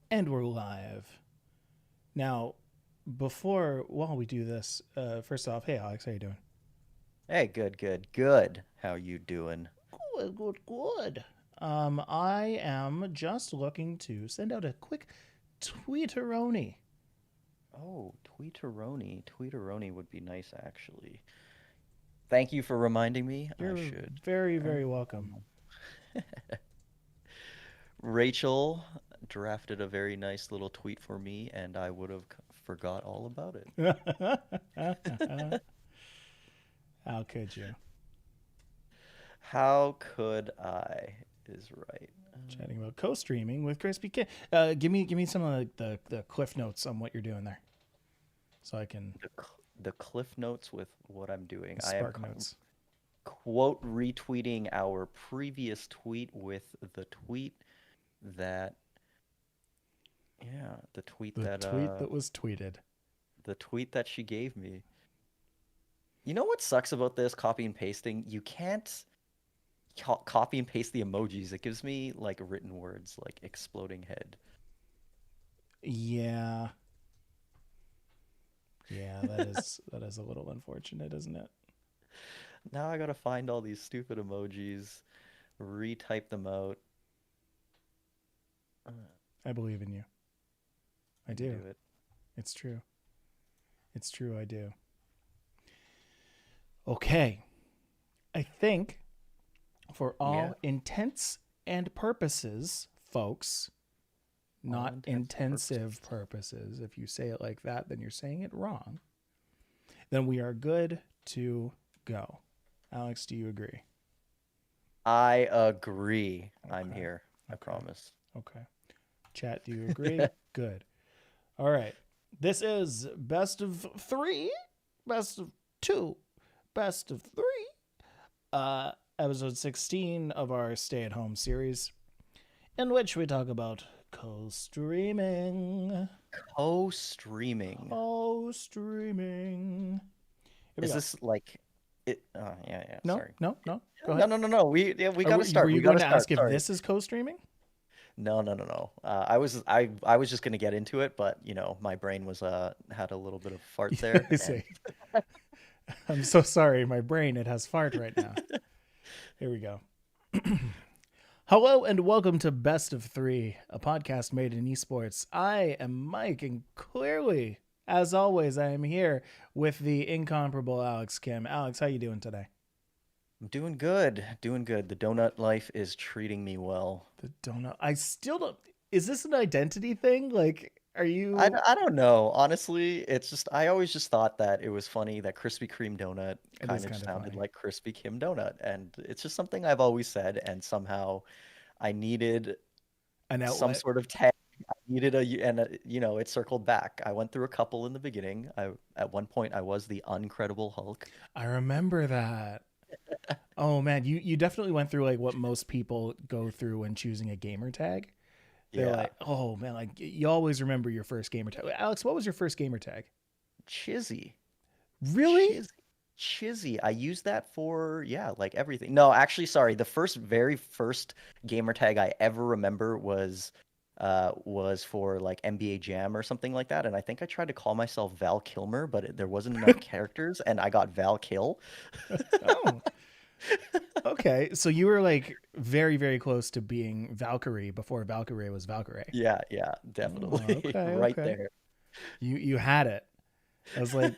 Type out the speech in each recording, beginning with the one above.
And we're live. Now, while we do this, first off, hey Alex, how you doing? Hey, good. How you doing? Good, good, good. I am just looking to send out a quick tweeteroni. Oh, Tweeteroni. Tweeteroni would be nice, actually. Thank you for reminding me. I You're should. very, Um, very welcome. Rachel drafted a very nice little tweet for me, and I would have forgot all about it. How could you? How could I? Is right. Chatting about co-streaming with Crispy Kid. Give me some of the cliff notes on what you're doing there, so I can The cliff notes with what I'm doing. I am spark notes. quote retweeting our previous tweet with the tweet that the tweet The that tweet that was tweeted. she gave me. You know what sucks about this copy and pasting? You can't copy and paste the emojis. It gives me like written words like exploding head. Yeah, yeah, that is a little unfortunate, isn't it? Now I gotta find all these stupid emojis, retype them out. I believe in you. I You can do. do it. It's true. It's true. I do. Okay. I think for Yeah, all intents and purposes, folks, all not intents and intensive purposes. purposes. If you say it like that, then you're saying it wrong. Then we are good to go. Alex, do you agree? I agree. I'm Okay. here. I Okay. promise. Okay. Chat, do you agree? Good. All right. This is best of three, best of two, best of three. Episode 16 of our stay at home series, in which we talk about co streaming. Co-streaming. Co streaming. Here we Is go. this like it? Yeah. No, Sorry. no, no. Go No, ahead. no, no, no. We Or gotta were start. you We going gotta to start. ask if Sorry. this is co streaming? No, no, no, no. I was just gonna get into it, but my brain was had a little bit of fart there, I and see. I'm so sorry. My brain, it has fart right now. Here we go. Hello and welcome to Best of Three, a podcast made in esports. I am Mike, and clearly, as always, I am here with the incomparable Alex Kim. Alex, how you doing today? I'm doing good, doing good. The donut life is treating me well. The donut. I still don't. Is this an identity thing? Like, are you? I don't know. Honestly, it's just I always just thought that it was funny that Krispy Kreme donut It is kind of kind of sounded funny. like Krispy Kreme donut, and it's just something I've always said, and somehow I needed An some outlet. sort of tag. I needed it circled back. I went through a couple in the beginning. At one point I was the uncredible Hulk. I remember that. Oh man, you definitely went through like what most people go through when choosing a gamer tag. They're Yeah, like, oh man, like you always remember your first gamer tag. Alex, what was your first gamer tag? Chizzy, Really? Chizzy, Chizzy. I used that for like everything. No, actually, sorry. The very first gamer tag I ever remember was for like NBA Jam or something like that, and I think I tried to call myself Val Kilmer, but there wasn't enough characters, and I got Val Kill. Oh, okay. So you were like very, very close to being Valkyrie before Valkyrie was Valkyrie. Yeah, Oh, definitely, okay, right okay. there. You had it. I was like,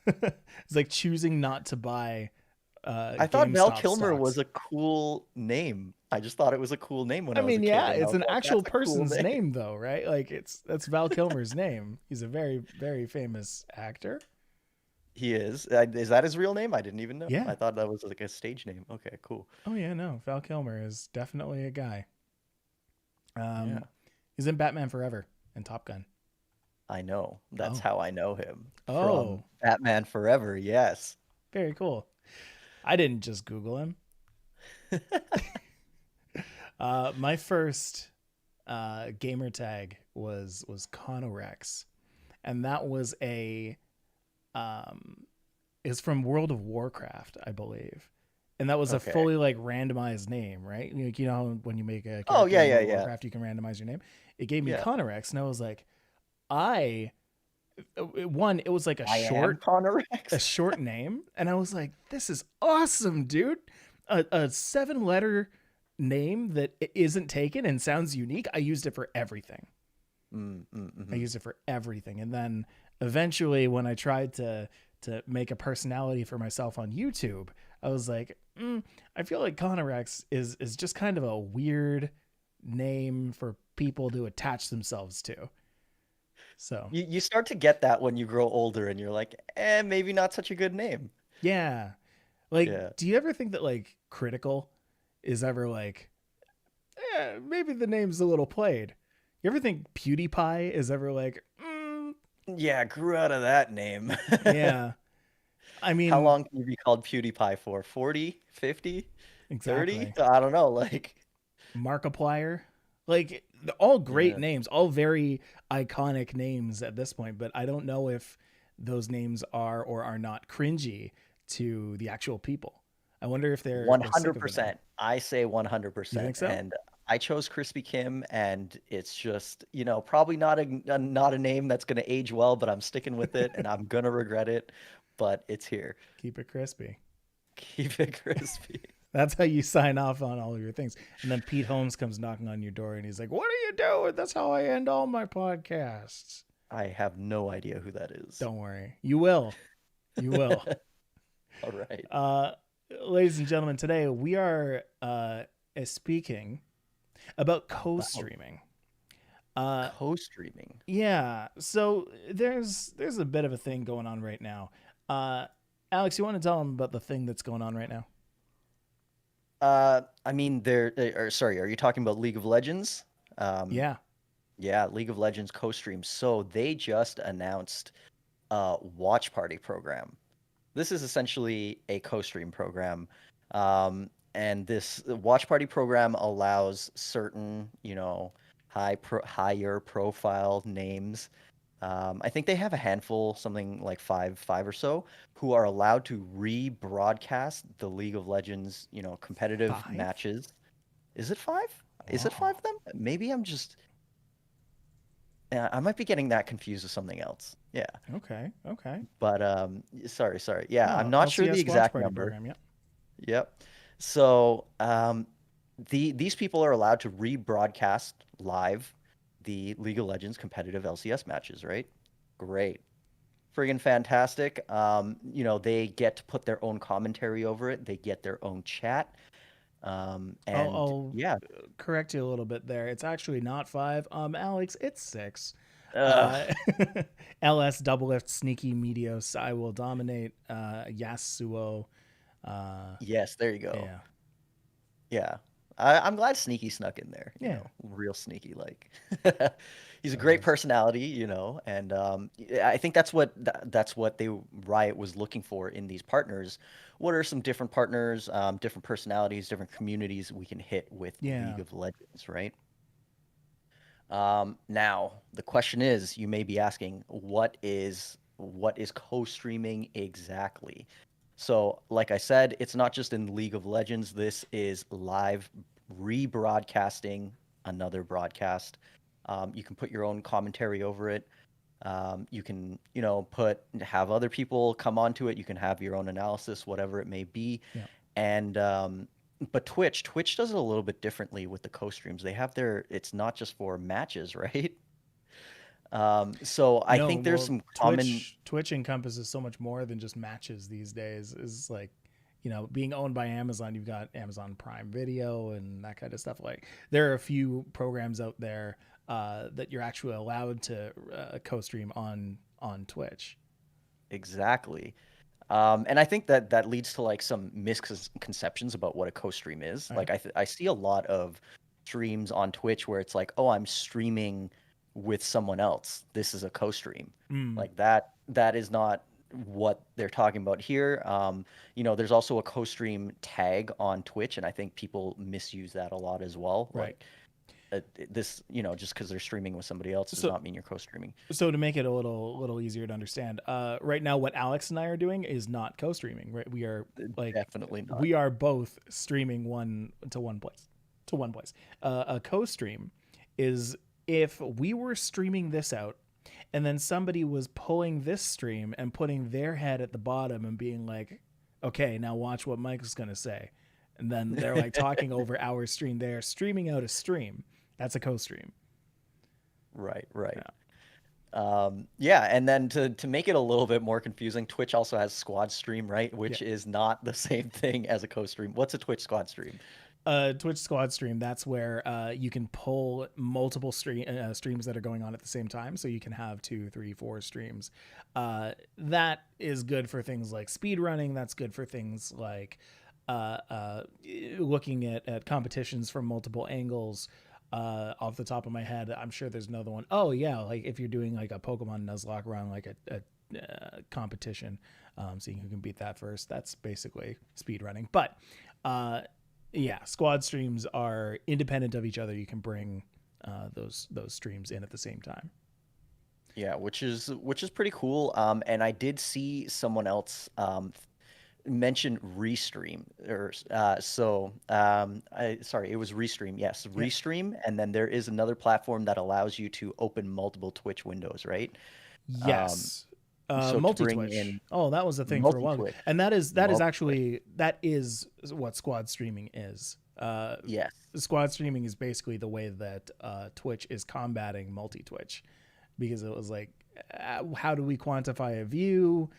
it's like choosing not to buy I thought Val GameStop Kilmer was stocks. a cool name. I just thought it was a cool name when I I was mean, a kid, yeah, and I it's was an like, actual "That's a cool person's name." name though, right? Like that's Val Kilmer's name. He's a very, very famous actor. He is. Is that his real name? I didn't even know. Yeah. I thought that was like a stage name. Okay, cool. Oh yeah, no. Val Kilmer is definitely a guy. Yeah, Um, he's in Batman Forever and Top Gun. I know. That's Oh, how I know him oh, from Batman Forever. Yes. very cool. I didn't just Google him. My first gamer tag was Conorex, and that was a is from World of Warcraft, I believe. and that was a Okay. fully like randomized name, right? Like, you know how when you make a Oh character yeah, in yeah, World of yeah, Warcraft, you can randomize your name. It gave me yeah. Connorex, and I was like, I one, it was like I am Connor a X. short name, and I was like, this is awesome, dude. A 7 letter name that isn't taken and sounds unique. I used it for everything. I Mm-hmm. used it for everything, and then eventually, when I tried to make a personality for myself on YouTube, I was like, I feel like Connorex is just kind of a weird name for people to attach themselves to. So You start to get that when you grow older, and you're like, maybe not such a good name. yeah, like, Yeah. do you ever think that like Critical is ever like, maybe the name's a little played? You ever think PewDiePie is ever like, Yeah, grew out of that name. yeah? I How mean, long can you be called PewDiePie for? 40, 50, 30? exactly. I don't know. Like, Markiplier, like all great yeah. names, all very iconic names at this point. But I don't know if those names are or are not cringy to the actual people. I wonder if they're sick of the name. 100%. I say You 100%. think so? And I chose Crispy Kim, and it's just, probably not a name that's going to age well, but I'm sticking with it, and I'm going to regret it, but it's here. Keep it crispy. Keep it crispy. That's how you sign off on all of your things. And then Pete Holmes comes knocking on your door and he's like, "What are you doing?" That's how I end all my podcasts. I have no idea who that is. Don't worry. You will. You will. All right. Uh, Ladies and gentlemen, today we are speaking about About co-streaming. Uh, co-streaming. yeah. So there's a bit of a thing going on right now. Uh, Alex, you want to tell them about the thing that's going on right now? I mean, sorry, are you talking about League of Legends? Um, Yeah. yeah, League of Legends co-stream. So they just announced a watch party program. This is essentially a co-stream program. And this watch party program allows certain, higher profile names. I think they have a handful, something like five or so, who are allowed to rebroadcast the League of Legends, competitive 5? matches. Is it five? Is it five Whoa. of them? Maybe I might be getting that confused with something else. Yeah. Okay. Okay. But sorry. Yeah, I'm Oh, not sure the LCS watch exact party number. program. Yeah. Yep. So these people are allowed to rebroadcast live the League of Legends competitive LCS matches, right? Great. Friggin' fantastic. They get to put their own commentary over it. They get their own chat. And I'll yeah. correct you a little bit there. It's actually not 5. Alex, it's 6. Ugh. Uh, LS double lift sneaky medios. I will dominate. Yasuo. Yes, there you go. Yeah. Yeah. I'm glad Sneaky snuck in there, Yeah. real sneaky like. He's a That great was personality, and I think that's what they Riot was looking for in these partners. What are some different partners, different personalities, different communities we can hit with yeah. League of Legends, right? Now the question is, you may be asking, what is co-streaming exactly? So, like I said, it's not just in League of Legends. This is live rebroadcasting another broadcast. You can put your own commentary over it. You can, have other people come onto it. You can have your own analysis, whatever it may be. Yeah. And but Twitch does it a little bit differently with the co-streams. It's not just for matches, right? So I No, think there's well, some common. Twitch encompasses so much more than just matches these days. Is like, being owned by Amazon, you've got Amazon Prime Video and that kind of stuff. Like, there are a few programs out there that you're actually allowed to co-stream on Twitch. Exactly. And I think that leads to like some misconceptions about what a co-stream is. All right. Like I see a lot of streams on Twitch where it's like, oh, I'm streaming with someone else. This is a co-stream. Mm, Like that is not what they're talking about here. There's also a co-stream tag on Twitch, and I think people misuse that a lot as well. right. Like, this, just because they're streaming with somebody else does So not mean you're co-streaming. so to make it a little easier to understand, right now what Alex and I are doing is not co-streaming. Right, we are like Definitely not. we are both streaming one place. A co-stream is if we were streaming this out and then somebody was pulling this stream and putting their head at the bottom and being like, okay, now watch what Mike's going to say. And then they're like talking over our stream. They're streaming out a stream. That's a co-stream. Right, right. Yeah. Yeah, and then to make it a little bit more confusing, Twitch also has squad stream, right? Yeah. Which is not the same thing as a co-stream. What's a Twitch squad stream? Twitch squad stream, that's where you can pull multiple streams that are going on at the same time, so you can have 2, 3, 4 streams. That is good for things like speed running. That's good for things like looking at competitions from multiple angles. Off the top of my head, I'm sure there's another one. Oh yeah, like if you're doing like a Pokemon Nuzlocke run, like a competition, seeing who can beat that first. That's basically speed running. But yeah, squad streams are independent of each other. You can bring those streams in at the same time. Yeah, which is pretty cool. And I did see someone else mention Restream, or sorry, it was Restream. Yes, Yeah. Restream, and then there is another platform that allows you to open multiple Twitch windows, right? Yes. So to Multi bring Twitch. in Oh, that was a thing for a while, multi-Twitch, and that is multi-Twitch. actually that is what squad streaming is. Yes. Squad streaming is basically the way that Twitch is combating multi Twitch, because it was like, how do we quantify a view?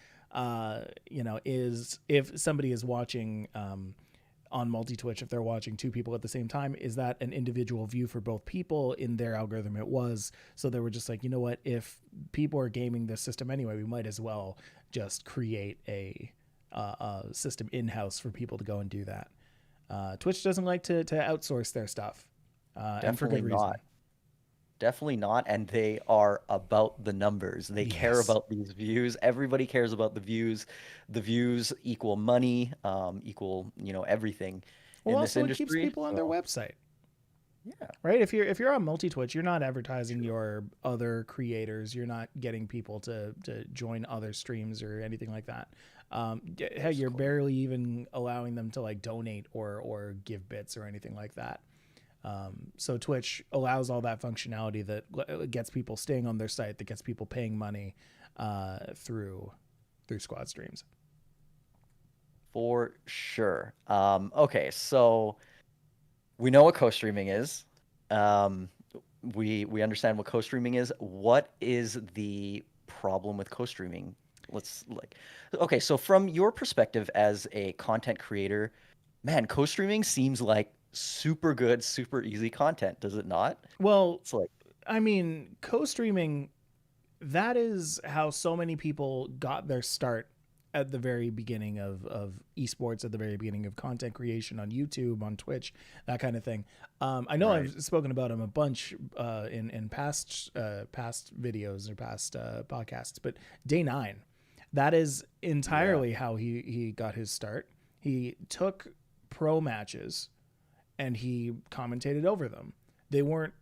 Is if somebody is watching on multi Twitch, if they're watching 2 people at the same time, is that an individual view for both people? In their algorithm, it was. So they were just like, you know what? If people are gaming this system anyway, we might as well just create a system in-house for people to go and do that. Twitch doesn't like to outsource their stuff, and for Definitely good reason. not. Definitely not. And they are about the numbers. They care Yes. about these views. Everybody cares about the views. The views equal money, equal, everything Well, in this also it keeps industry. people on their So, website, yeah, right? If you're on multi Twitch, you're not advertising your other creators. You're not getting people to join other streams or anything like that. Hey, that's you're cool. barely even allowing them to like donate or give bits or anything like that. So Twitch allows all that functionality that gets people staying on their site, that gets people paying money through squad streams. For sure. Okay, so we know what co-streaming is. We understand what co-streaming is. What is the problem with co-streaming? Okay, so from your perspective as a content creator, man, co-streaming seems like super good, super easy content, does it not? Well, It's like, I mean, co-streaming, that is how so many people got their start at the very beginning of esports, at the very beginning of content creation on YouTube, on Twitch, that kind of thing. I know right. I've spoken about him a bunch in past videos or past podcasts, but Day 9, that is entirely Yeah. how he got his start. He took pro matches and he commentated over them. They weren't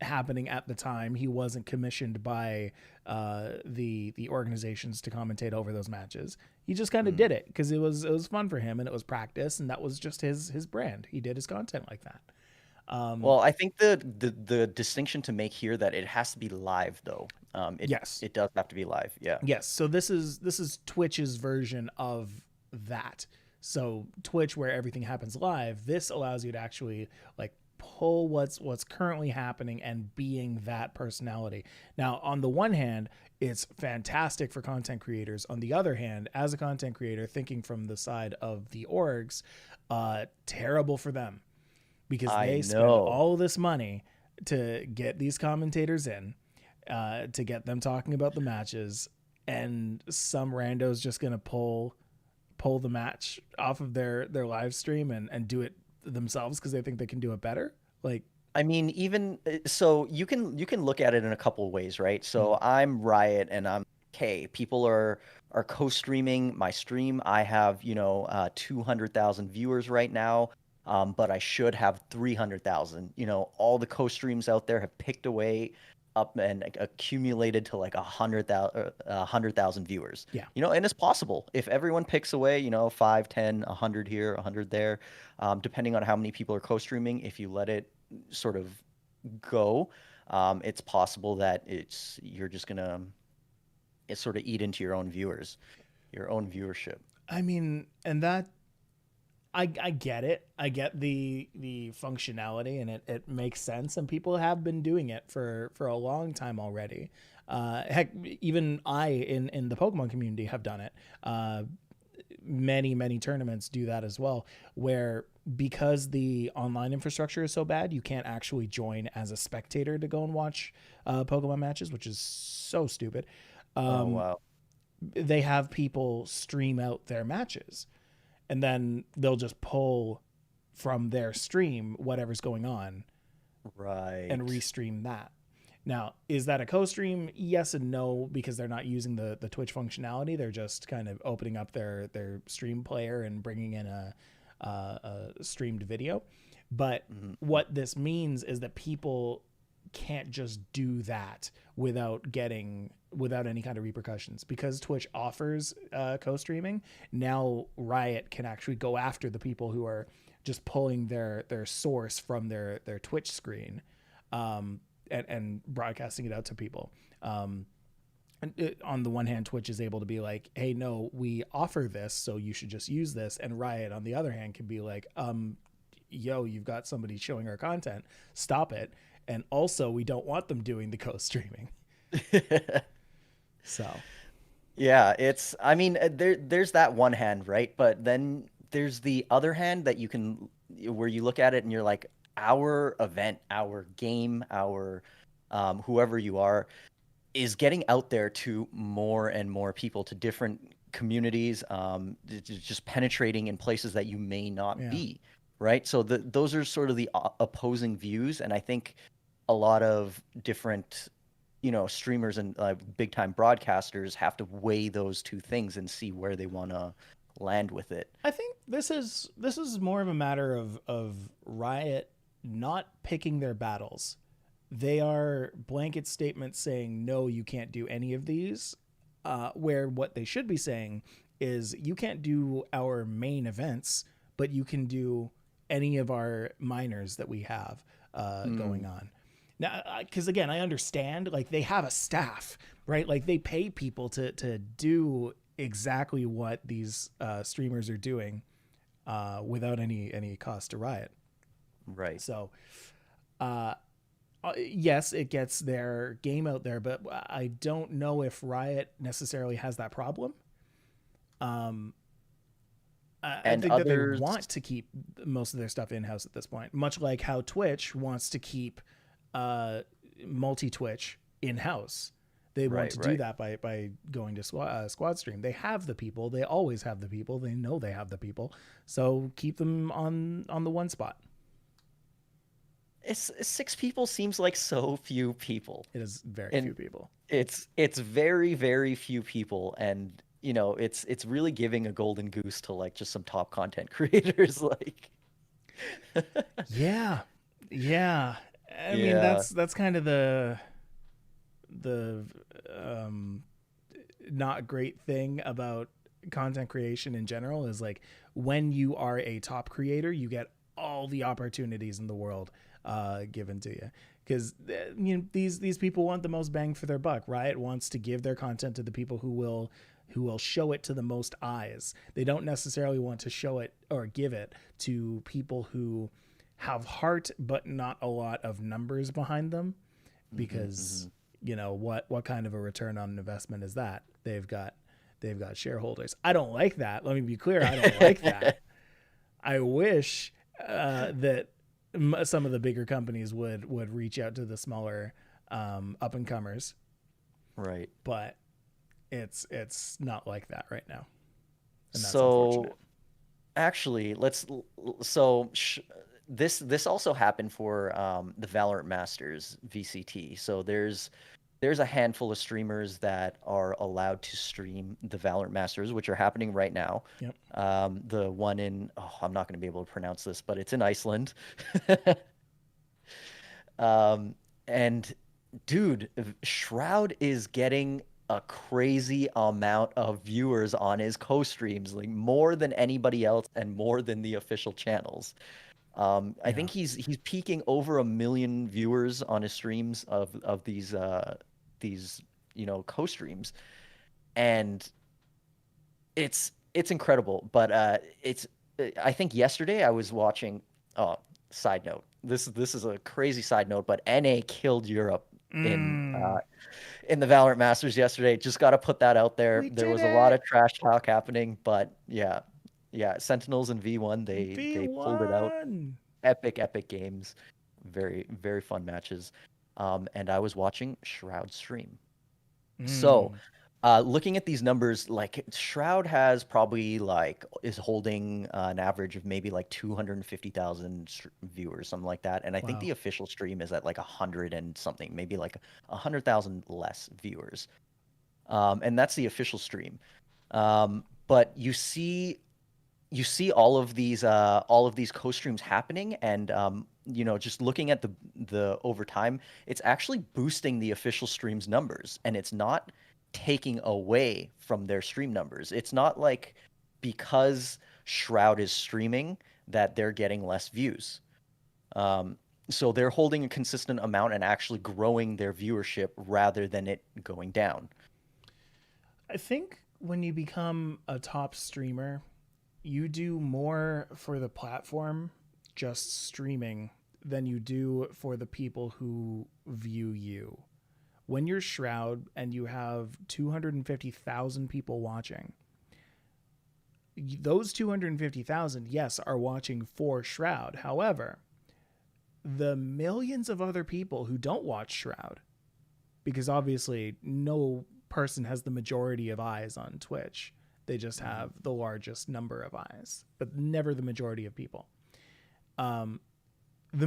happening at the time. He wasn't commissioned by the organizations to commentate over those matches. He just kind of Mm. did it because it was fun for him and it was practice, and that was just his brand. He did his content like that. Well, I think the distinction to make here that it has to be live though. Yes. It does have to be live. Yeah. Yes. So this is Twitch's version of that. So Twitch, where everything happens live, this allows you to actually like pull what's currently happening and being that personality. Now, on the one hand, it's fantastic for content creators. On the other hand, as a content creator, thinking from the side of the orgs, terrible for them, because I they spend know. all this money to get these commentators in, to get them talking about the matches, and some rando's just gonna pull the match off of their live stream and do it themselves because they think they can do it better. Like, I mean, even so, you can look at it in a couple of ways, right? So I'm Riot, and I'm okay. People are co-streaming my stream. I have 200,000 viewers right now. but I should have 300,000. You know, all the co-streams out there have picked away up and accumulated to like 100,000 viewers. Yeah. You know, and it's possible if everyone picks away, you know, 5, 10, 100 here, 100 there, depending on how many people are co-streaming. If you let it sort of go, it's possible that you're just gonna it sort of eat into your own viewers, your own viewership. I mean, and that I get it. I get the functionality, and it makes sense. And people have been doing it for a long time already. Heck, even I in the Pokemon community have done it. Many tournaments do that as well, where because the online infrastructure is so bad, you can't actually join as a spectator to go and watch Pokemon matches, which is so stupid. Oh wow. They have people stream out their matches, and then they'll just pull from their stream whatever's going on Right. and restream that. Now, is that a co-stream? Yes and no, because they're not using the Twitch functionality. They're just kind of opening up their stream player and bringing in a streamed video. But what this means is that people can't just do that without any kind of repercussions, because Twitch offers co-streaming. Now Riot can actually go after the people who are just pulling their source from their Twitch screen, and broadcasting it out to people. On the one hand, Twitch is able to be like, hey, no, we offer this, so you should just use this. And Riot, on the other hand, can be like, yo, you've got somebody showing our content, stop it. And also, we don't want them doing the co-streaming. So, Yeah, I mean, there's that one hand, right? But then there's the other hand that where you look at it and you're like, our event, our game, our whoever you are, is getting out there to more and more people, to different communities, just penetrating in places that you may not yeah. be, right? So those are sort of the opposing views, and I think a lot of different, you know, streamers and big time broadcasters have to weigh those two things and see where they want to land with it. I think this is more of a matter of Riot not picking their battles. They are blanket statements saying, no, you can't do any of these, where what they should be saying is, you can't do our main events, but you can do any of our minors that we have going on. Now, because again, I understand, like, they have a staff, right? Like, they pay people to do exactly what these streamers are doing without any cost to Riot. Right. So, yes, it gets their game out there, but I don't know if Riot necessarily has that problem. I think that they want to keep most of their stuff in-house at this point, much like how Twitch wants to keep multi-Twitch in-house. They want to do that by going to squad stream. They have the people. They always have the people. They know they have the people. So keep them on the one spot. 6 people seems like so few people. It is very few people. It's very few people, and you know, it's really giving a golden goose to like just some top content creators, like. Yeah. I mean, that's kind of the not great thing about content creation in general, is like, when you are a top creator, you get all the opportunities in the world given to you, because you know, these people want the most bang for their buck. Riot wants to give their content to the people who will show it to the most eyes. They don't necessarily want to show it or give it to people who have heart but not a lot of numbers behind them, because you know, what kind of a return on investment is that? They've got shareholders. I don't like that. Let me be clear. I don't like that. I wish that some of the bigger companies would reach out to the smaller up and comers, Right. but it's not like that right now, and that's So unfortunate. actually, this also happened for the Valorant Masters VCT. So there's there's a handful of streamers that are allowed to stream the Valorant Masters, which are happening right now. Yep. The one in, oh, I'm not going to be able to pronounce this, but it's in Iceland. And dude, Shroud is getting a crazy amount of viewers on his co-streams, like more than anybody else and more than the official channels. I Yeah. think he's peaking over 1 million viewers on his streams of these co-streams, and it's incredible. But it's I think yesterday I was watching. Oh, side note. This is a crazy side note, but NA killed Europe Mm. in the Valorant Masters yesterday. Just got to put that out there. We There did was a lot it. of trash talk happening, but yeah, yeah. Sentinels and V1 they pulled it out. V1. Epic games, very fun matches. And I was watching Shroud stream. So, Mm. looking at these numbers, like Shroud has probably like is holding an average of maybe like 250,000 viewers, something like that. And I think Wow. the official stream is at like 100 and something, maybe like 100,000 less viewers. And that's the official stream. But you see all of these co-streams happening, and just looking at the over time, it's actually boosting the official stream's numbers, and it's not taking away from their stream numbers. It's not like because Shroud is streaming that they're getting less views. So they're holding a consistent amount and actually growing their viewership rather than it going down. I think when you become a top streamer, you do more for the platform just streaming than you do for the people who view you. When you're Shroud and you have 250,000 people watching, those 250,000, yes, are watching for Shroud. However, the millions of other people who don't watch Shroud, because obviously no person has the majority of eyes on Twitch, they just have the largest number of eyes, but never the majority of people. The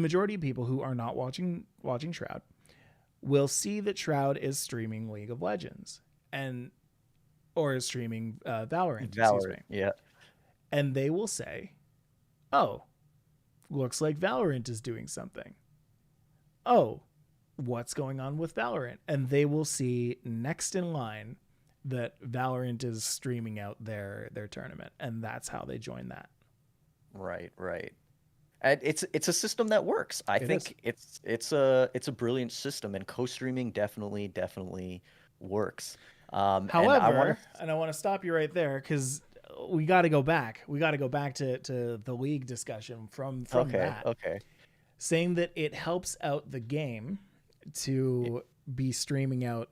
majority of people who are not watching Shroud will see that Shroud is streaming League of Legends or is streaming Valorant, excuse me. Valorant, yeah. And they will say, "Oh, looks like Valorant is doing something. Oh, what's going on with Valorant?" And they will see next in line that Valorant is streaming out their tournament, and that's how they join that. Right. And it's a system that works. I It is. think it's a brilliant system, and co-streaming definitely works. And I want However, and I want to stop you right there because we got to go back. We got to go back to the league discussion from to. Okay, that, okay. saying that it helps out the game to be streaming out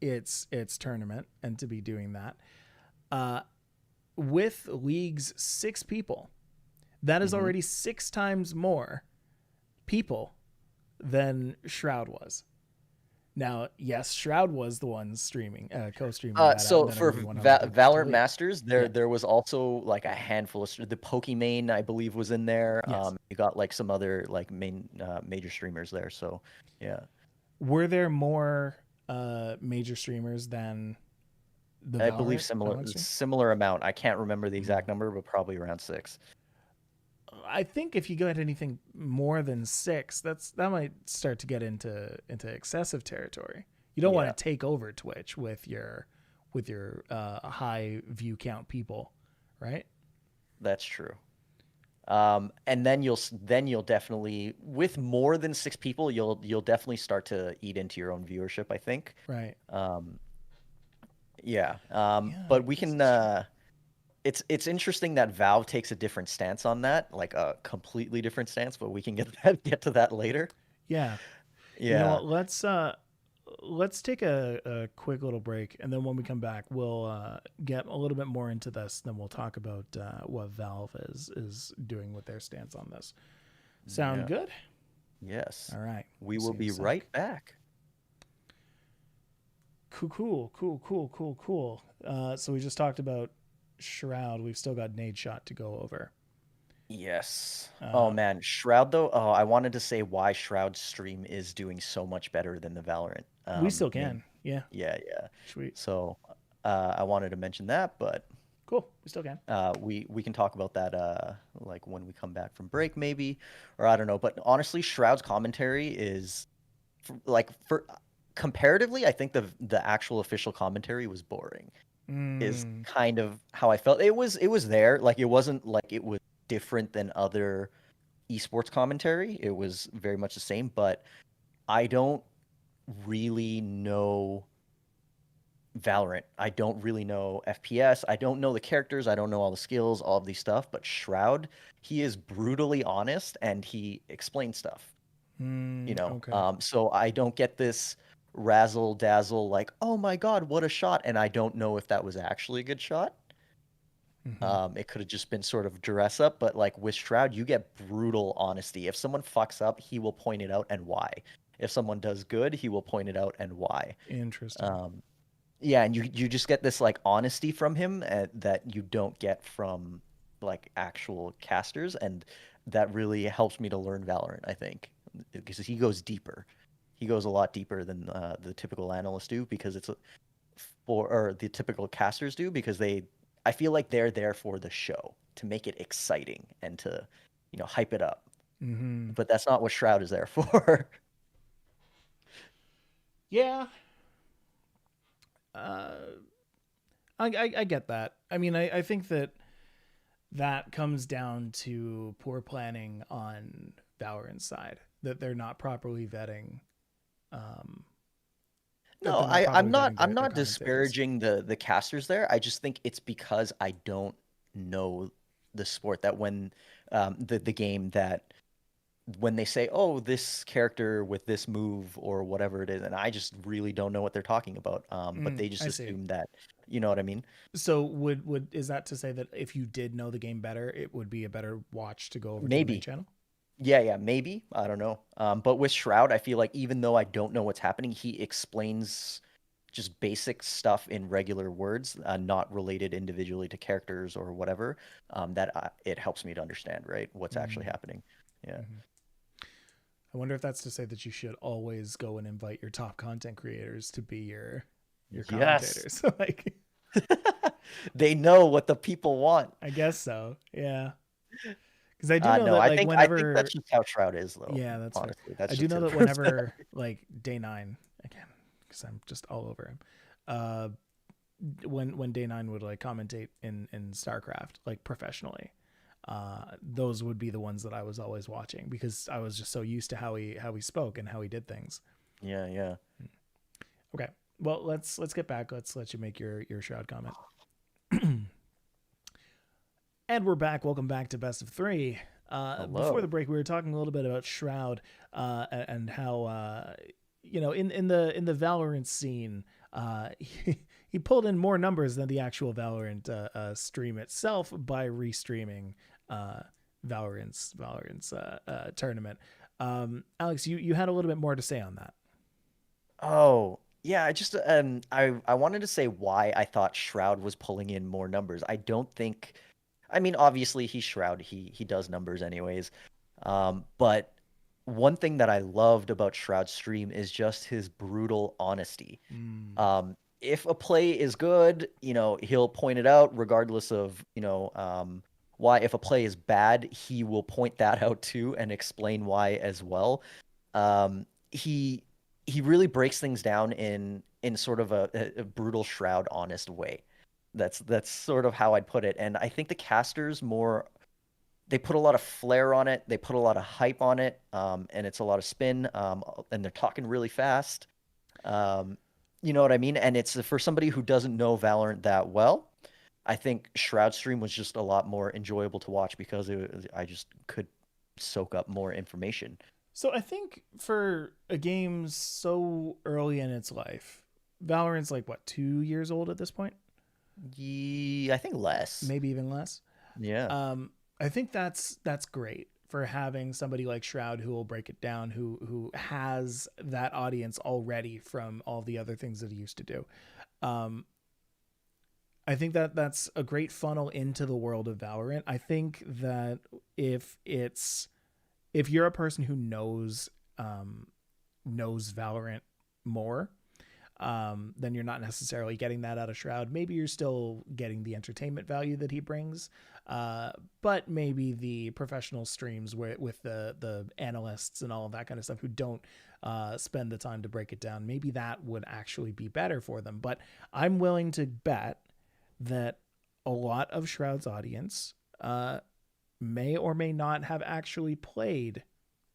its tournament and to be doing that. With League's 6 people, that is already 6 times more people than Shroud was. Now, yes, Shroud was the one streaming, co-streaming that So out, and then for everyone else to Valorant League. Masters, Yeah. there was also like a handful of the Pokimane, I believe, was in there. Yes. You got like some other like major streamers there. So yeah. Were there more major streamers than the I believe Valorant stream? similar amount. I can't remember the exact number, but probably around 6. I think if you go at anything more than 6, that might start to get into excessive territory. You don't want to take over Twitch with your high view count people, right? That's true. And then you'll definitely, with more than 6 people, you'll definitely start to eat into your own viewership, I think. Right. Yeah. Yeah, But we can. It's interesting that Valve takes a different stance on that, like a completely different stance. But we can get to that later. Yeah. Yeah. You know what? Let's take a quick little break, and then when we come back, we'll get a little bit more into this. Then we'll talk about what Valve is doing with their stance on this. Sound good? Yes. All right. We See will you in be a sec. right back. Cool. So we just talked about Shroud. We've still got Nade Shot to go over. Yes. Oh Uh, man, Shroud though. Oh, I wanted to say why Shroud's stream is doing so much better than the Valorant we still main. can. Yeah. Yeah, yeah. Sweet. So, I wanted to mention that, but Cool. We still can. we can talk about that like when we come back from break maybe, or I don't know. But honestly, Shroud's commentary is for comparatively, I think the actual official commentary was boring. Is Mm, kind of how I felt. It was there. Like it wasn't like it was different than other esports commentary. It was very much the same, but I don't really know Valorant. I don't really know FPS. I don't know the characters. I don't know all the skills, all of these stuff. But Shroud, he is brutally honest and he explains stuff, okay. So I don't get this razzle dazzle like, oh my God, what a shot. And I don't know if that was actually a good shot. Hmm. It could have just been sort of dress up, but like with Shroud, you get brutal honesty. If someone fucks up, he will point it out and why. If someone does good, he will point it out and why. Interesting. Um, yeah, and you just get this like honesty from him that you don't get from like actual casters, and that really helps me to learn Valorant, I think, because he goes deeper. He goes a lot deeper than the typical analysts do because or the typical casters do because I feel like they're there for the show to make it exciting and to, hype it up. Hmm. But that's not what Shroud is there for. Yeah. Uh, I get that. I mean, I think that comes down to poor planning on Valorant's side, that they're not properly vetting, um, that No, they're not I'm properly not vetting I'm their not commentators. disparaging the casters there. I just think it's because I don't know the sport that when the game that when they say, "Oh, this character with this move or whatever it is," and I just really don't know what they're talking about. But they just I see. assume that, you know what I mean? So would is that to say that if you did know the game better, it would be a better watch to go over to the main Maybe. channel? Yeah, yeah, maybe. I don't know. But with Shroud, I feel like even though I don't know what's happening, he explains just basic stuff in regular words, not related individually to characters or whatever. It helps me to understand, right, what's actually Mm-hmm. happening. Yeah. I wonder if that's to say that you should always go and invite your top content creators to be your Yes. commentators. Like, They know what the people want. I guess so. Yeah. Because I do know No, that I like think I think that's whenever, just how Shroud is, though. yeah, that's fair. Honestly, that's I do just know him. that whenever like day nine again, because I'm just all over him. Uh, when day nine would like commentate in StarCraft like professionally, those would be the ones that I was always watching because I was just so used to how he spoke and how he did things. Yeah, yeah. Okay, well let's get back. Let's let you make your Shroud comment. And we're back. Welcome back to Best of Three. Before the Hello. break, we were talking a little bit about Shroud and how in the Valorant scene, he pulled in more numbers than the actual Valorant stream itself by restreaming uh, Valorant's tournament. Alex, you had a little bit more to say on that. Oh, yeah, I wanted to say why I thought Shroud was pulling in more numbers. I mean, obviously he's Shroud. He does numbers anyways. But one thing that I loved about Shroud's stream is just his brutal honesty. Mm. If a play is good, he'll point it out regardless of, why. If a play is bad, he will point that out too and explain why as well. He really breaks things down in sort of a brutal Shroud honest way. That's sort of how I'd put it. And I think the casters more they put a lot of flair on it, they put a lot of hype on it, and it's a lot of spin, and they're talking really fast. Um, you know what I mean? And it's for somebody who doesn't know Valorant that well. I think Shroud stream was just a lot more enjoyable to watch because I just could soak up more information. So I think for a game so early in its life, Valorant's like what 2 years old at this point, Yeah, I think less. maybe even less. Yeah. I think that's great for having somebody like Shroud who will break it down, who has that audience already from all the other things that he used to do. Um, I think that that's a great funnel into the world of Valorant. I think that if you're a person who knows Valorant more, then you're not necessarily getting that out of Shroud. Maybe you're still getting the entertainment value that he brings, but maybe the professional streams with the analysts and all of that kind of stuff who don't spend the time to break it down, maybe that would actually be better for them. But I'm willing to bet that a lot of Shroud's audience may or may not have actually played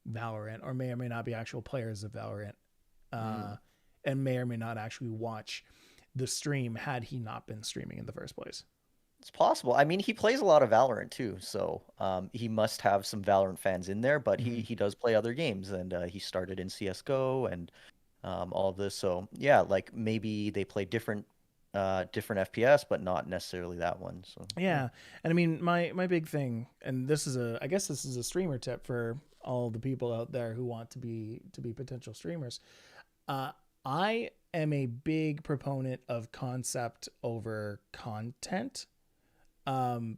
Valorant, or may not be actual players of Valorant, and may or may not actually watch the stream had he not been streaming in the first place. It's possible. I mean, he plays a lot of Valorant too, so he must have some Valorant fans in there. But he does play other games, and he started in CS:GO and all of this. So yeah, like maybe they play different FPS, but not necessarily that one. So yeah, and I mean, my big thing, and I guess this is a streamer tip for all the people out there who want to be potential streamers. I am a big proponent of concept over content, to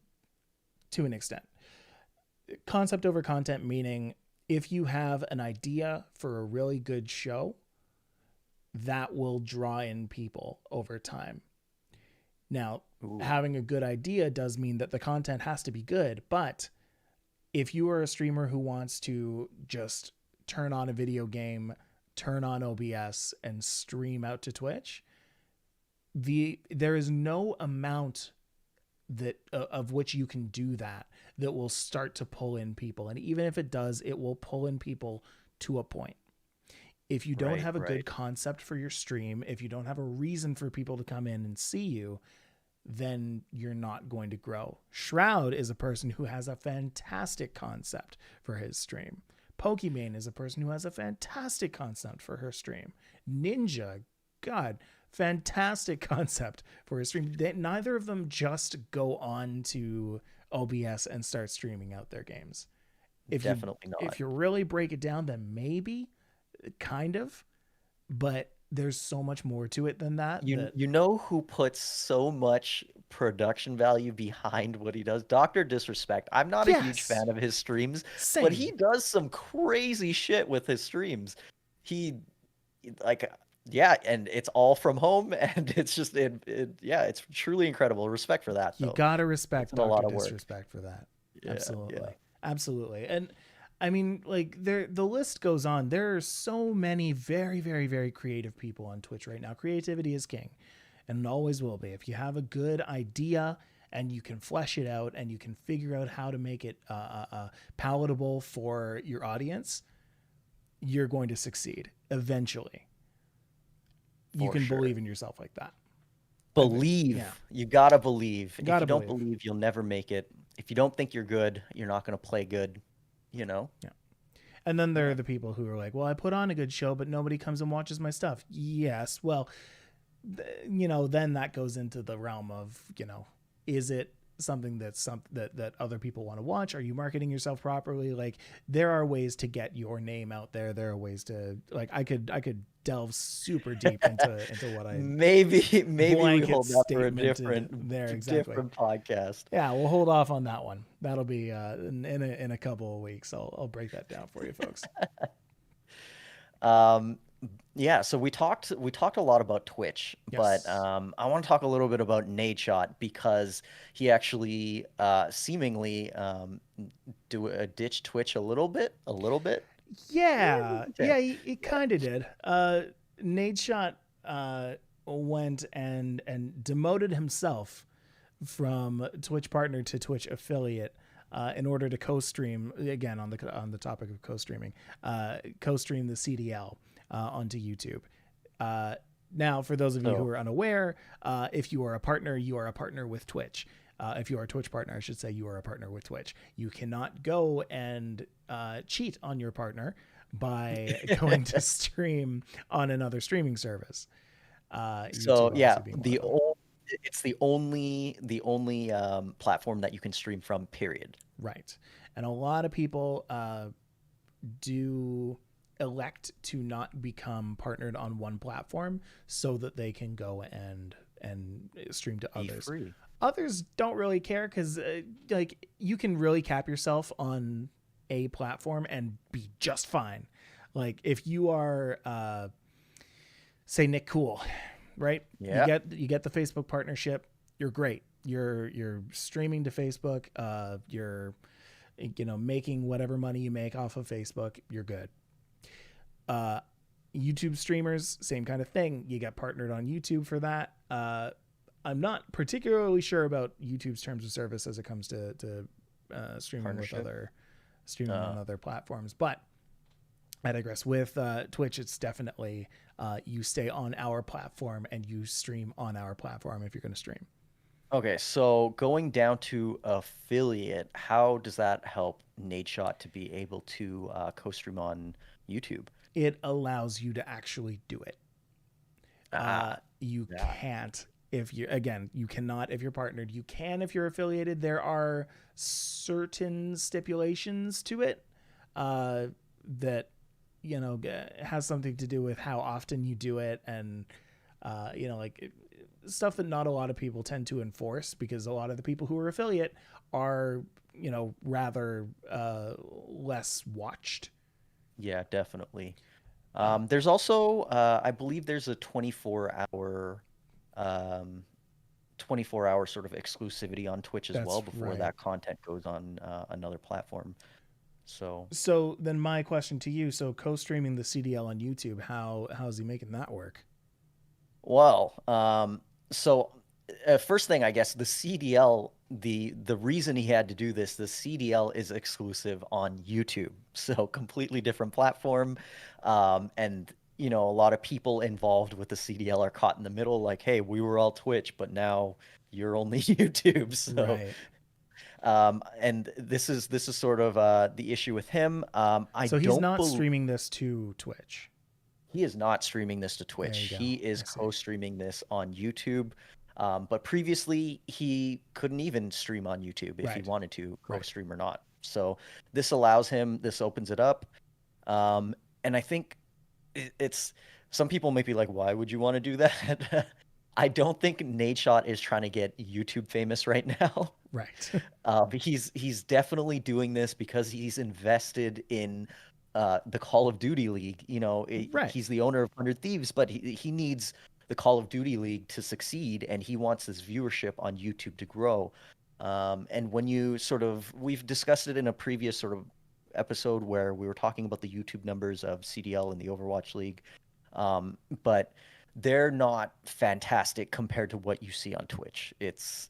an extent. Concept over content meaning if you have an idea for a really good show, that will draw in people over time. Now, having a good idea does mean that the content has to be good, but if you are a streamer who wants to just turn on a video game, turn on OBS, and stream out to Twitch, there is no amount that of which you can do that will start to pull in people. And even if it does, it will pull in people to a point. If you don't have a good concept for your stream, if you don't have a reason for people to come in and see you, then you're not going to grow. Shroud is a person who has a fantastic concept for his stream. Pokimane is a person who has a fantastic concept for her stream. Ninja, God, fantastic concept for his stream. Neither of them just go on to OBS and start streaming out their games. Definitely not. If you really break it down, then maybe, kind of, but there's so much more to it than that. You know who puts so much production value behind what he does? Dr. Disrespect. I'm not a huge fan of his streams, but he does some crazy shit with his streams. He and it's all from home, and it's just it's truly incredible. Respect for that. You gotta respect Dr. Disrespect for that. Yeah, absolutely. And I mean, like, the list goes on. There are so many very, very, very creative people on Twitch right now. Creativity is king, and it always will be. If you have a good idea and you can flesh it out and you can figure out how to make it palatable for your audience, you're going to succeed eventually. You can believe in yourself like that. Believe. Yeah. You gotta believe. If you don't believe, you'll never make it. If you don't think you're good, you're not going to play good. You know? Yeah. And then there are the people who are like, well, I put on a good show, but nobody comes and watches my stuff. Yes. Well, then that goes into the realm of, is it something that other people want to watch? Are you marketing yourself properly? Like, there are ways to get your name out there. There are ways to, like, I could delve super deep into what I maybe we hold that for a different podcast. Yeah, we'll hold off on that one. That'll be in a couple of weeks. I'll break that down for you folks. Yeah, so we talked a lot about Twitch, but I want to talk a little bit about Nadeshot, because he actually seemingly ditched Twitch a little bit. Yeah, he kind of did. Nadeshot went and demoted himself from Twitch partner to Twitch affiliate in order to co-stream, again on the topic of co-streaming, co-stream the CDL onto YouTube. Now, for those of you who are unaware, if you are a partner, you are a partner with Twitch. If you are a Twitch partner, I should say you are a partner with Twitch. You cannot go and cheat on your partner by going to stream on another streaming service. So yeah, it's the only platform that you can stream from, period. Right. And a lot of people do elect to not become partnered on one platform so that they can go and and stream to Be others. free. Others don't really care because like you can really cap yourself on a platform and be just fine. Like if you are say Nick Cool, right? Yeah. You get the Facebook partnership, you're great. You're streaming to Facebook, you're making whatever money you make off of Facebook, you're good. YouTube streamers, same kind of thing. You get partnered on YouTube for that. I'm not particularly sure about YouTube's terms of service as it comes to streaming with streaming on other platforms, but I digress. With Twitch, it's definitely you stay on our platform and you stream on our platform if you're going to stream. Okay, so going down to affiliate, how does that help Nadeshot to be able to co-stream on YouTube? It allows you to actually do it. You can't if you cannot if you're partnered. You can if you're affiliated. There are certain stipulations to it that has something to do with how often you do it, and stuff that not a lot of people tend to enforce, because a lot of the people who are affiliate are rather less watched. Yeah, definitely. There's also I believe there's a 24-hour sort of exclusivity on Twitch as well before that content goes on another platform. So then my question to you, so co-streaming the CDL on YouTube, how's he making that work? Well, so first thing, I guess the CDL, the reason he had to do this, the CDL is exclusive on YouTube, so completely different platform, and a lot of people involved with the CDL are caught in the middle, like, hey, we were all Twitch, but now you're only YouTube, so. Right. And this is sort of the issue with him. So he's not streaming this to Twitch. He is not streaming this to Twitch. He is co-streaming this on YouTube. But previously, he couldn't even stream on YouTube if he wanted to co-stream or not. So this allows him. This opens it up. And I think it's some people may be like, why would you want to do that? I don't think Nadeshot is trying to get YouTube famous right now. Right. He's definitely doing this because he's invested in the Call of Duty League. He's the owner of 100 Thieves, but he needs the Call of Duty League to succeed, and he wants this viewership on YouTube to grow. And when we've discussed it in a previous sort of episode where we were talking about the YouTube numbers of CDL in the Overwatch League, but they're not fantastic compared to what you see on Twitch. It's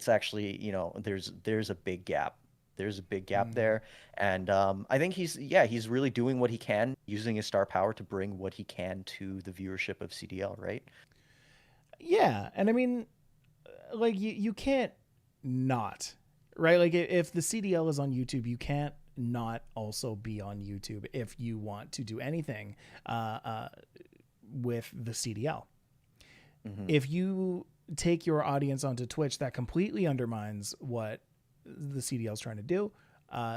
actually, there's a big gap. There's a big gap there. And I think he's really doing what he can, using his star power to bring what he can to the viewership of CDL, right? Yeah. And I mean, like you can't not, right? Like if the CDL is on YouTube, you can't not also be on YouTube if you want to do anything with the CDL. Mm-hmm. If you take your audience onto Twitch, that completely undermines what the CDL is trying to do.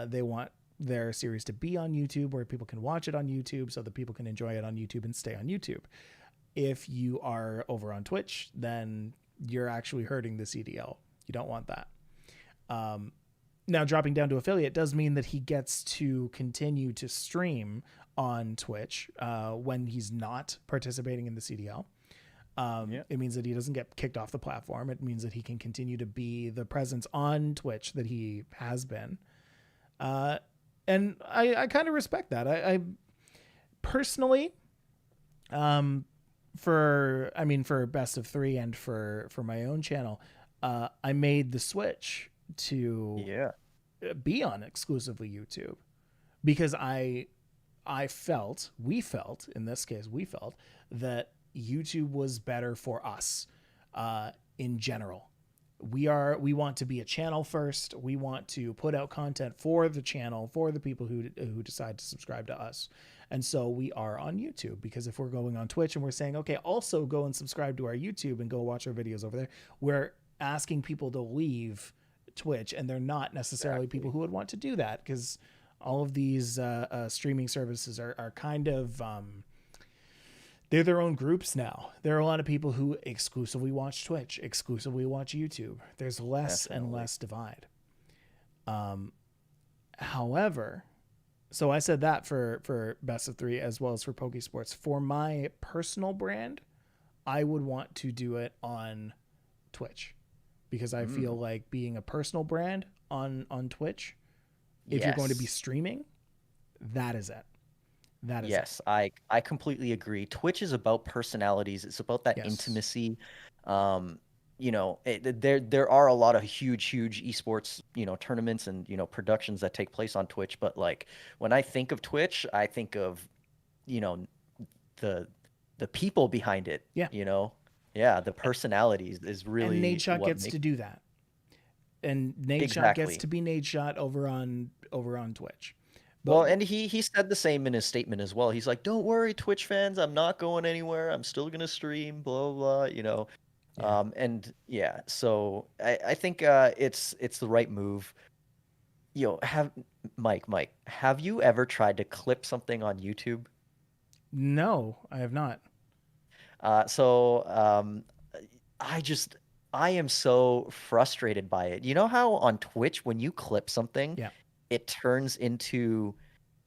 They want their series to be on YouTube where people can watch it on YouTube so that people can enjoy it on YouTube and stay on YouTube. If you are over on Twitch, then you're actually hurting the CDL. You don't want that. Now, dropping down to affiliate does mean that he gets to continue to stream on Twitch when he's not participating in the CDL. It means that he doesn't get kicked off the platform. It means that he can continue to be the presence on Twitch that he has been. And I kind of respect that. I personally, for Best of 3 and for my own channel, I made the switch to be on exclusively YouTube because we felt that YouTube was better for us in general. We want to be a channel first. We want to put out content for the channel, for the people who decide to subscribe to us. And so we are on YouTube, because if we're going on Twitch and we're saying, okay, also go and subscribe to our YouTube and go watch our videos over there, we're asking people to leave Twitch, and they're not necessarily people who would want to do that, because all of these streaming services are kind of they're their own groups now. There are a lot of people who exclusively watch Twitch, exclusively watch YouTube. There's less and Definitely. less divide. However, so I said that for best of three as well as for Pokesports. For my personal brand, I would want to do it on Twitch because I feel like being a personal brand on Twitch, if you're going to be Yes. streaming, that is it. That is it. Yes, I completely agree. Twitch is about personalities. It's about that Yes. intimacy. Um, there are a lot of huge esports, tournaments and, productions that take place on Twitch, but like when I think of Twitch, I think of, you know, the the people behind it, Yeah. Yeah, the personalities is And really Nadeshot what gets to makes do that. And Nadeshot gets exactly. to be Nadeshot over on Twitch. But Well, and he said the same in his statement as well. He's like, "Don't worry, Twitch fans, I'm not going anywhere. I'm still gonna stream, blah blah, blah." yeah. And yeah, so I think it's the right move. Have Mike, have you ever tried to clip something on YouTube? No, I have not. So I just I am so frustrated by it. You know how on Twitch when you clip something, Yeah. it turns into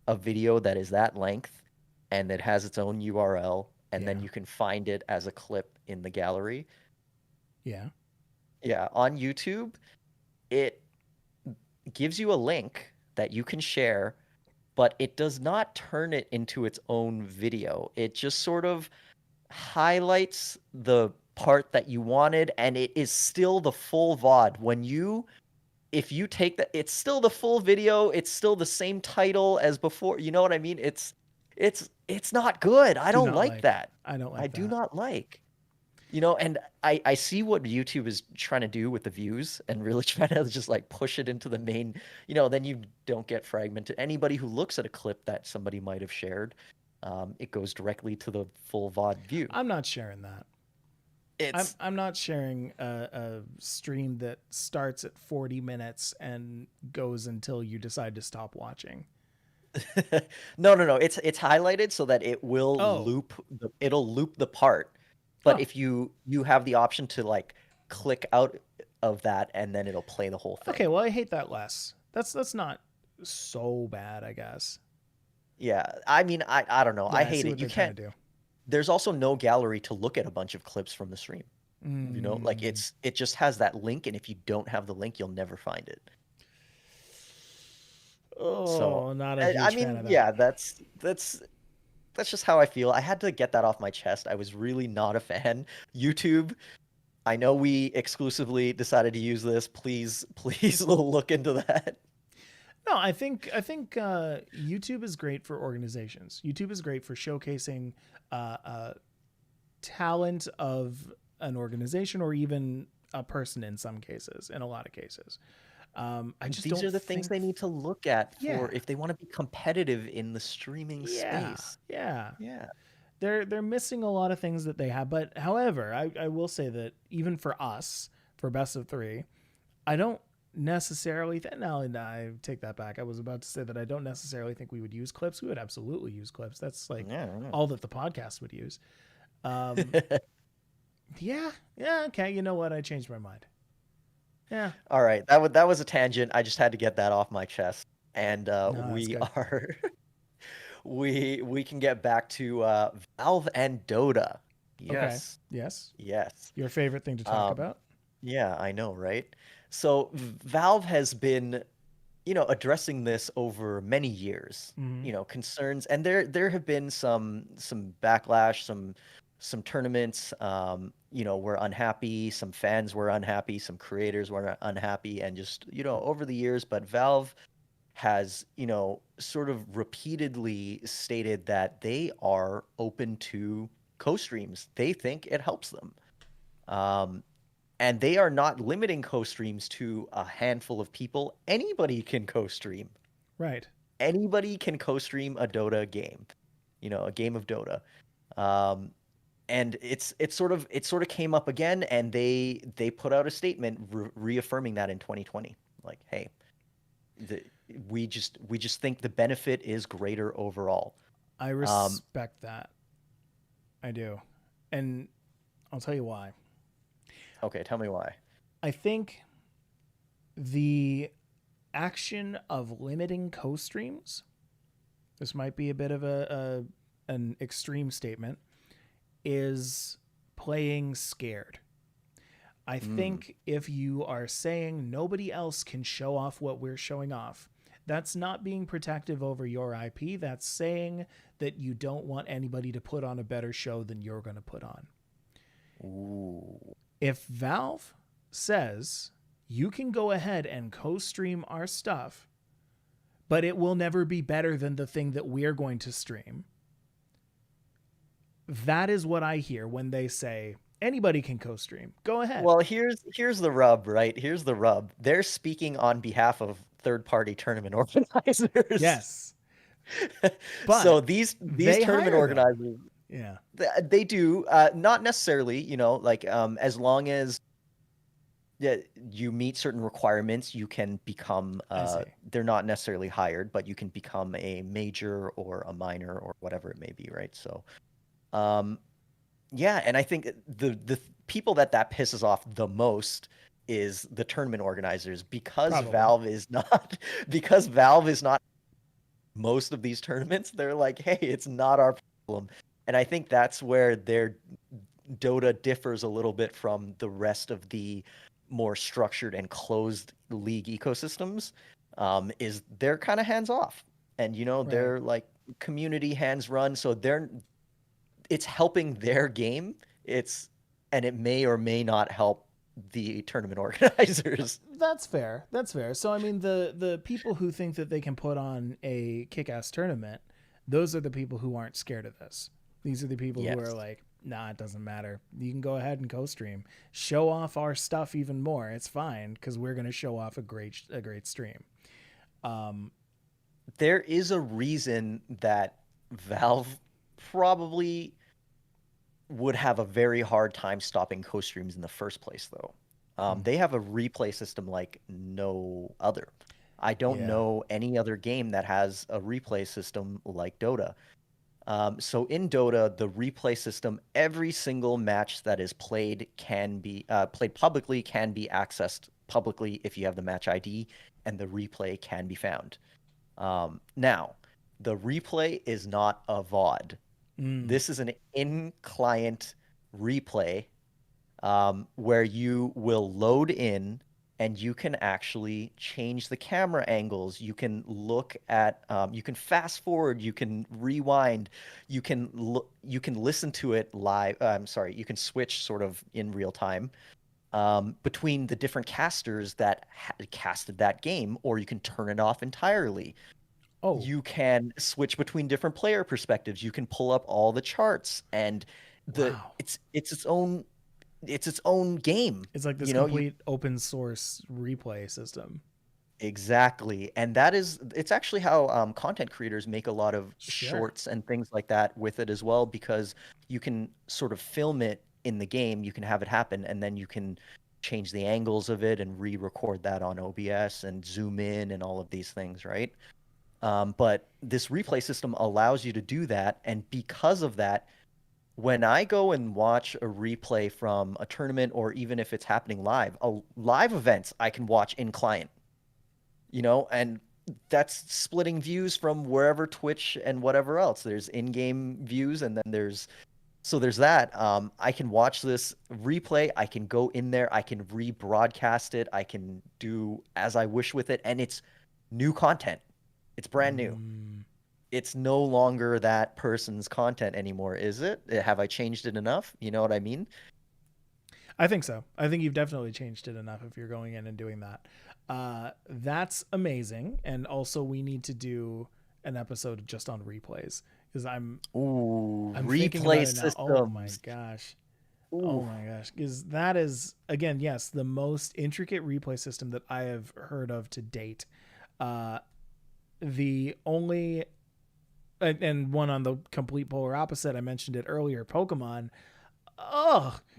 a video that is that length and it has its own URL, and then Yeah. you can find it as a clip in the gallery. Yeah. Yeah, on YouTube, it gives you a link that you can share, but it does not turn it into its own video. It just sort of highlights the part that you wanted, and it is still the full VOD. If you take that, it's still the full video. It's still the same title as before. You know what I mean? It's not good. I Do don't not like like. that. I don't I like do that. not like. And I see what YouTube is trying to do with the views and really trying to just like push it into the main, then you don't get fragmented. Anybody who looks at a clip that somebody might have shared, it goes directly to the full VOD view. I'm not sharing that. I'm It's I'm not sharing a stream that starts at 40 minutes and goes until you decide to stop watching. no. It's highlighted so that Oh. it'll loop the part. But Oh. if you have the option to like click out of that and then it'll play the whole thing. Okay, well I hate that less. That's not so bad, I guess. Yeah, I mean I don't know. I Yeah, I hate see it. what You they're trying can't to do. There's also no gallery to look at a bunch of clips from the stream. Like Mm. it just has that link, and if you don't have the link, you'll never find it. So Oh, not a I huge fan mean, of that. yeah, that's just how I feel. I had to get that off my chest. I was really not a fan. YouTube, I know we exclusively decided to use this. Please look into that. No, I think YouTube is great for organizations. YouTube is great for showcasing uh, talent of an organization or even a person in some cases, in a lot of cases. I just These don't are the things think, they need to look at yeah, for if they want to be competitive in the streaming yeah, space. yeah. Yeah. They're missing a lot of things that they have. But however, I will say that even for us, for best of three, I don't necessarily no, I take that back. I was about to say that I don't necessarily think we would use clips. We would absolutely use clips. That's like Yeah. all that the podcast would use. Um, yeah, yeah, okay. You know what? I changed my mind. Yeah, All right, that was a tangent. I just had to get that off my chest. And no, that's we good. are we can get back to Valve and Dota. Okay. Yes. Yes. Yes. Your favorite thing to talk Um, about? yeah, I know, right? So Valve has been, addressing this over many years, Mm-hmm. concerns, and there have been some backlash, some tournaments, were unhappy, some fans were unhappy, some creators were unhappy, and just, over the years, but Valve has, sort of repeatedly stated that they are open to co-streams. They think it helps them. Um, and they are not limiting co-streams to a handful of people. Anybody can co-stream. Right. Anybody can co-stream a Dota game, a game of Dota. Um, and it sort of came up again, and they put out a statement reaffirming that in 2020. Like, hey, the, we just think the benefit is greater overall. I Um, respect that. I do. And I'll tell you why. Okay, tell me why. I think the action of limiting co-streams, this might be a bit of an extreme statement, is playing scared. I think if you are saying nobody else can show off what we're showing off, that's not being protective over your IP. That's saying that you don't want anybody to put on a better show than you're going to put on. Ooh. If Valve says you can go ahead and co-stream our stuff, but it will never be better than the thing that we're going to stream, that is what I hear when they say anybody can co-stream. Go ahead. Well, here's the rub, right? Here's the rub. They're speaking on behalf of third-party tournament organizers. Yes. So But these they tournament hire them. organizers, Yeah. they do not necessarily, like as long as you meet certain requirements, you can become I see. they're not necessarily hired, but you can become a major or a minor or whatever it may be, right? So yeah, and I think the people that pisses off the most is the tournament organizers because Probably. Valve is not most of these tournaments. They're like, hey, it's not our problem, and I think that's where their Dota differs a little bit from the rest of the more structured and closed league ecosystems. Is they're kind of hands off, and they're like community hands run, so it's helping their game. And it may or may not help the tournament organizers. That's fair. That's fair. So I mean, the people who think that they can put on a kick-ass tournament, those are the people who aren't scared of this. These are the people who are like, nah, it doesn't matter. You can go ahead and co-stream, show off our stuff even more. It's fine because we're going to show off a great stream. There is a reason that Valve probably would have a very hard time stopping co-streams in the first place, though. They have a replay system like no other. I don't know any other game that has a replay system like Dota. So in Dota, the replay system, every single match that is played can be played publicly, can be accessed publicly if you have the match ID, and the replay can be found. Now, the replay is not a VOD. This is an in-client replay where you will load in and you can actually change the camera angles. You can look at, you can fast forward, you can rewind, you can listen to it live. You can switch sort of in real time between the different casters that casted that game, or you can turn it off entirely. Oh, You can switch between different player perspectives. You can pull up all the charts, and it's its own game. It's like this complete open source replay system. Exactly. And it's actually how content creators make a lot of shorts and things like that with it as well, because you can sort of film it in the game, you can have it happen, and then you can change the angles of it and re-record that on OBS and zoom in and all of these things, right? But this replay system allows you to do that, and because of that, when I go and watch a replay from a tournament, or even if it's happening live, live events I can watch in client, and that's splitting views from wherever Twitch and whatever else. There's in-game views, and then there's that. I can watch this replay. I can go in there. I can rebroadcast it. I can do as I wish with it, and it's new content. It's brand new. It's no longer that person's content anymore, is it? Have I changed it enough? You know what I mean? I think so. I think you've definitely changed it enough if you're going in and doing that. That's amazing. And also we need to do an episode just on replays, because I'm replay systems. Oh my gosh. Ooh. Oh my gosh. Because that is, again, yes, the most intricate replay system that I have heard of to date. The only, and one on the complete polar opposite, I mentioned it earlier, Pokemon.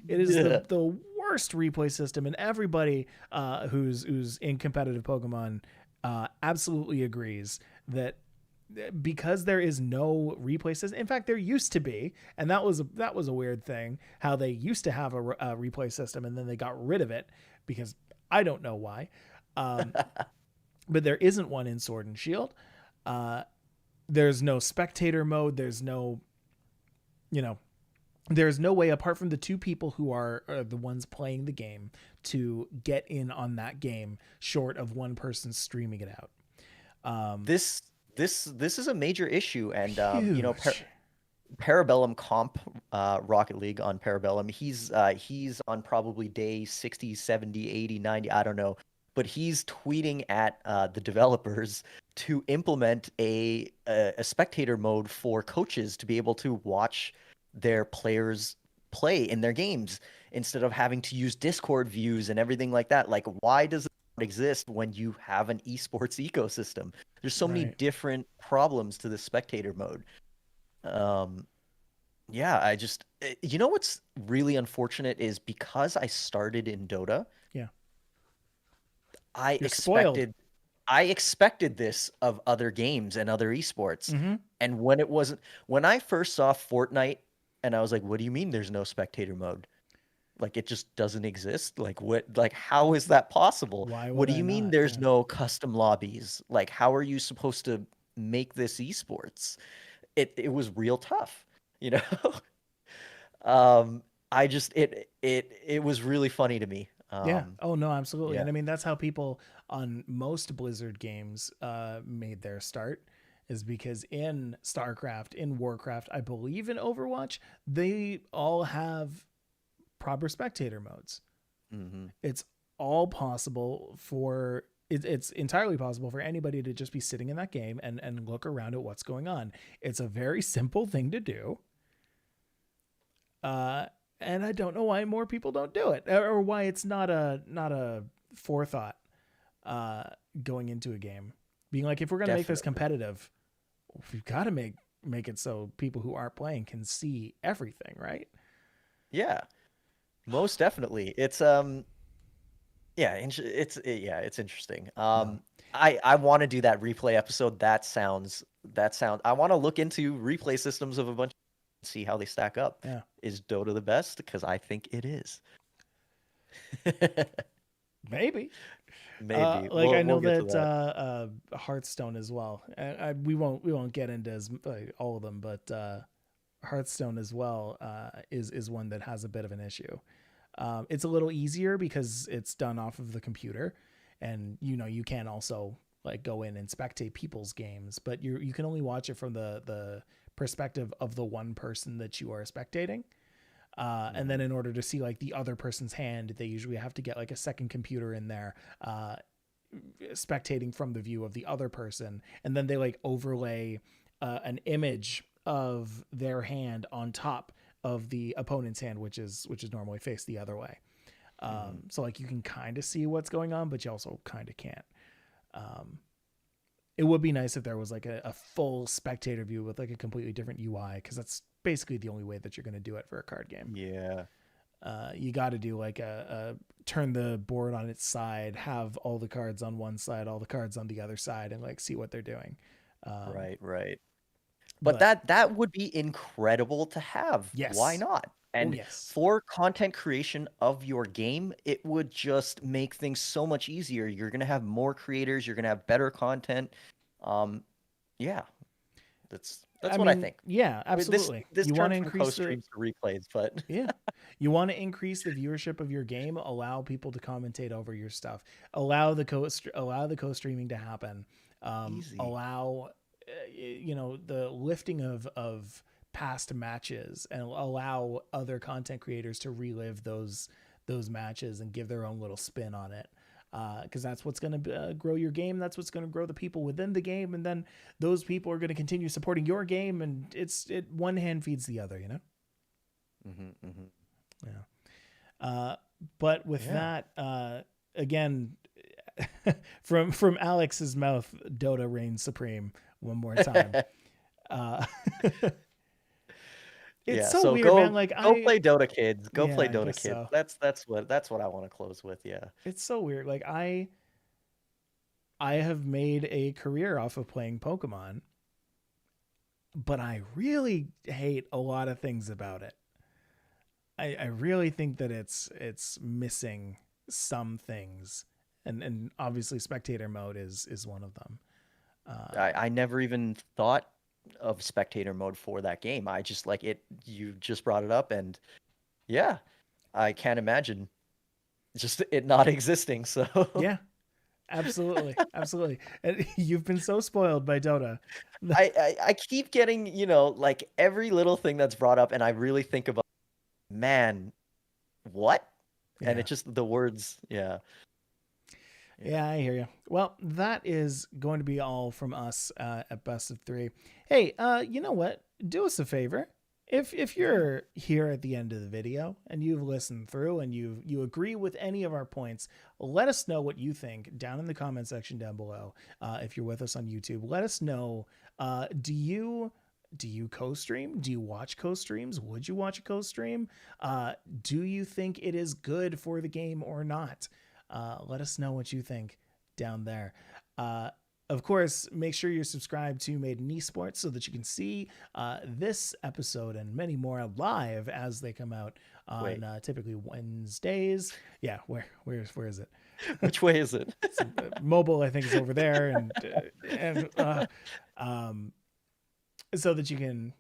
It is the worst replay system, and everybody who's in competitive Pokemon absolutely agrees that because there is no replay system. In fact, there used to be, and that was a weird thing, how they used to have a replay system and then they got rid of it because I don't know why. But there isn't one in Sword and Shield. There's no spectator mode. There's no, there's no way apart from the two people who are the ones playing the game to get in on that game short of one person streaming it out. This is a major issue, and Huge. Parabellum comp Rocket League on Parabellum, he's on probably day 60, 70, 80, 90, I don't know, but he's tweeting at the developers to implement a spectator mode for coaches to be able to watch their players play in their games instead of having to use Discord views and everything like that. Like, why does it not exist when you have an esports ecosystem? There's so many different problems to the spectator mode. Yeah, what's really unfortunate is because I started in Dota. Yeah. I You're spoiled. expected this of other games and other esports. Mm-hmm. And when I first saw Fortnite and I was like, what do you mean there's no spectator mode? Like, it just doesn't exist? How is that possible? What do you mean there's no custom lobbies? Like, how are you supposed to make this esports? It was real tough, it was really funny to me. Yeah. Oh no, absolutely. Yeah. And I mean, that's how people on most Blizzard games made their start, is because in StarCraft, in Warcraft, I believe in Overwatch, they all have proper spectator modes. Mm-hmm. It's all possible for it's entirely possible for anybody to just be sitting in that game and look around at what's going on. It's a very simple thing to do. And I don't know why more people don't do it, or why it's not a forethought going into a game. Being like, if we're going to make this competitive, we've got to make it so people who aren't playing can see everything, right? Yeah, most definitely. It's it's interesting. I want to do that replay episode. That sounds. I want to look into replay systems of a bunch. See how they stack up. Yeah. Is Dota the best? Because I think it is. Maybe. I know that Hearthstone as well. We won't get into all of them, but Hearthstone as well is one that has a bit of an issue. It's a little easier because it's done off of the computer, and you can also like go in and spectate people's games, but you can only watch it from the perspective of the one person that you are spectating. And then in order to see like the other person's hand, they usually have to get like a second computer in there, spectating from the view of the other person. And then they like overlay an image of their hand on top of the opponent's hand, which is normally faced the other way. So like you can kind of see what's going on, but you also kind of can't. It would be nice if there was like a full spectator view with like a completely different UI, because that's basically the only way that you're going to do it for a card game. Yeah. You got to do like a turn the board on its side, have all the cards on one side, all the cards on the other side, and like see what they're doing. Right. But that would be incredible to have. Yes. Why not? And for content creation of your game, it would just make things so much easier. You're going to have more creators. You're going to have better content. Yeah. That's what I think. Yeah, absolutely. This you want to increase streams to replays, but yeah, you want to increase the viewership of your game. Allow people to commentate over your stuff. Allow the co-streaming to happen. Allow the lifting of past matches, and allow other content creators to relive those matches and give their own little spin on it. Because that's what's going to grow your game. That's what's going to grow the people within the game, and then those people are going to continue supporting your game. And one hand feeds the other, Yeah. But with that, again, from Alex's mouth, Dota reigns supreme one more time. It's so weird, man. Like, go play Dota, kids. Go play Dota, kids. So. That's what I want to close with. Yeah. It's so weird. Like, I have made a career off of playing Pokemon, but I really hate a lot of things about it. I really think that it's missing some things, and obviously spectator mode is one of them. I never even thought of spectator mode for that game. I just like it. You just brought it up, and yeah, I can't imagine just it not existing. So Yeah, absolutely, absolutely. And you've been so spoiled by Dota. I keep getting, like every little thing that's brought up, and I really think about, man, what? And Yeah. it just the words, yeah. Yeah, I hear you. Well, that is going to be all from us at Best of Three. Hey, you know what? Do us a favor. If you're here at the end of the video and you've listened through and you agree with any of our points, let us know what you think down in the comment section down below. If you're with us on YouTube, let us know. Do you co-stream? Do you watch co-streams? Would you watch a co-stream? Do you think it is good for the game or not? Let us know what you think down there. Of course, make sure you're subscribed to Made in Esports so that you can see this episode and many more live as they come out on typically Wednesdays. Yeah, where is it? Which way is it? Mobile, I think, is over there, so that you can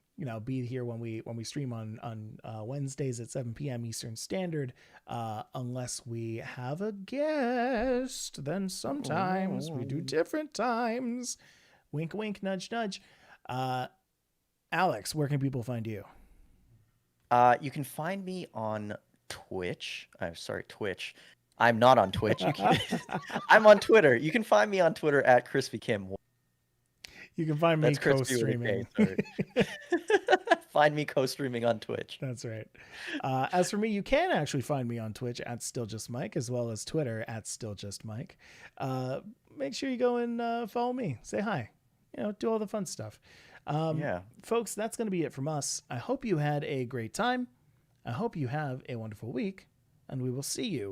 be here when we stream on Wednesdays at 7 p.m. Eastern Standard. Unless we have a guest, then sometimes we do different times. Wink, wink, nudge, nudge. Alex, where can people find you? You can find me on Twitch. I'm sorry, Twitch. I'm not on Twitch. I'm on Twitter. You can find me on Twitter at CrispyKim. You can find me co-streaming. Find me co-streaming on Twitch. That's right. As for me, you can actually find me on Twitch at StillJustMike, as well as Twitter at StillJustMike. Make sure you go and follow me. Say hi. Do all the fun stuff. Yeah. Folks, that's going to be it from us. I hope you had a great time. I hope you have a wonderful week, and we will see you